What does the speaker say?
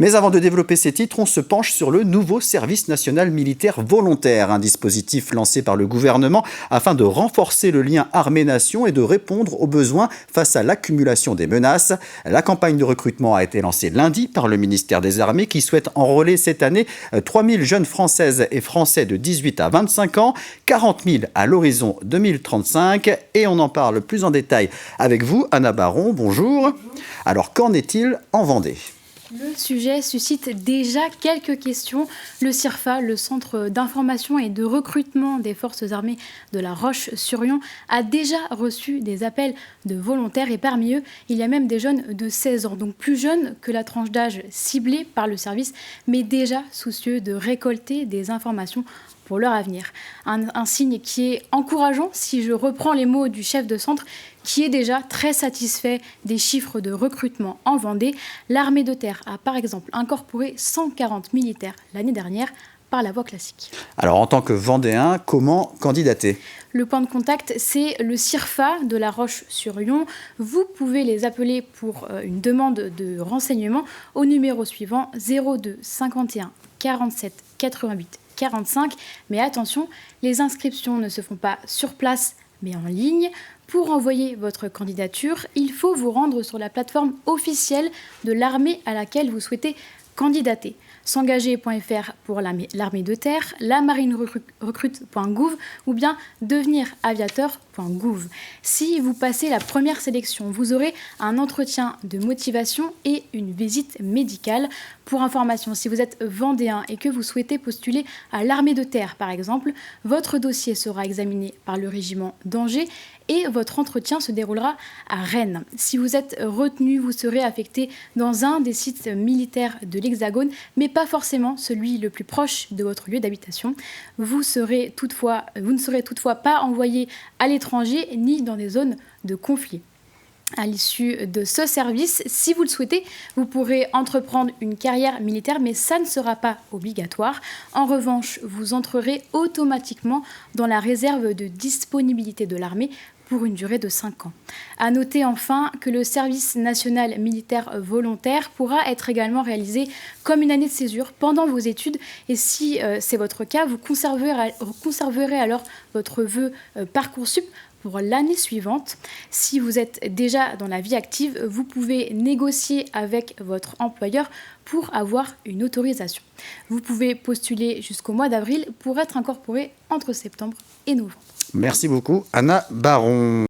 Mais avant de développer ces titres, on se penche sur le nouveau service national militaire volontaire, un dispositif lancé par le gouvernement afin de renforcer le lien armée-nation et de répondre aux besoins face à l'accumulation des menaces. La campagne de recrutement a été lancée lundi par le ministère des Armées qui souhaite enrôler cette année 3000 jeunes Françaises et Français de 18 à 25 ans, 40 000 à l'horizon 2035. Et on en parle plus en détail avec vous, Anna Baron. Bonjour. Alors, qu'en est-il en Vendée ? Le sujet suscite déjà quelques questions. Le CIRFA, le Centre d'information et de recrutement des forces armées de La Roche-sur-Yon, a déjà reçu des appels de volontaires et parmi eux, il y a même des jeunes de 16 ans, donc plus jeunes que la tranche d'âge ciblée par le service, mais déjà soucieux de récolter des informations pour leur avenir. Un signe qui est encourageant, si je reprends les mots du chef de centre, qui est déjà très satisfait des chiffres de recrutement en Vendée. L'armée de terre a par exemple incorporé 140 militaires l'année dernière par la voie classique. Alors en tant que Vendéen, comment candidater ? Le point de contact, c'est le CIRFA de La Roche-sur-Yon. Vous pouvez les appeler pour une demande de renseignement au numéro suivant 02 51 47 88 45. Mais attention, les inscriptions ne se font pas sur place, mais en ligne. Pour envoyer votre candidature, il faut vous rendre sur la plateforme officielle de l'armée à laquelle vous souhaitez candidater. S'engager.fr pour l'armée de terre, lamarinerecrute.gouv ou bien deveniravyateur.gouv. Si vous passez la première sélection, vous aurez un entretien de motivation et une visite médicale. Pour information, si vous êtes vendéen et que vous souhaitez postuler à l'armée de terre par exemple, votre dossier sera examiné par le régiment d'Angers et votre entretien se déroulera à Rennes. Si vous êtes retenu, vous serez affecté dans un des sites militaires de l'Hexagone, mais pas forcément celui le plus proche de votre lieu d'habitation. Vous ne serez toutefois pas envoyé à l'étranger ni dans des zones de conflit. À l'issue de ce service, si vous le souhaitez, vous pourrez entreprendre une carrière militaire, mais ça ne sera pas obligatoire. En revanche, vous entrerez automatiquement dans la réserve de disponibilité de l'armée pour une durée de 5 ans. À noter enfin que le service national militaire volontaire pourra être également réalisé comme une année de césure pendant vos études et si c'est votre cas, vous conserverez alors votre vœu Parcoursup pour l'année suivante. Si vous êtes déjà dans la vie active, vous pouvez négocier avec votre employeur pour avoir une autorisation. Vous pouvez postuler jusqu'au mois d'avril pour être incorporé entre septembre et novembre. Merci beaucoup, Anna Baron.